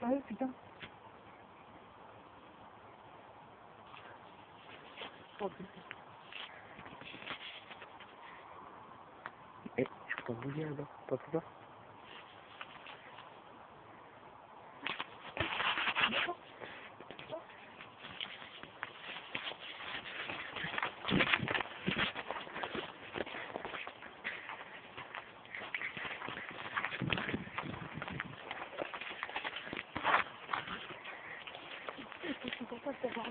Ah ouais, putain. Oh putain. Eh, je peux bouger là-bas, pas plus bas. Je comprends pas, c'est pas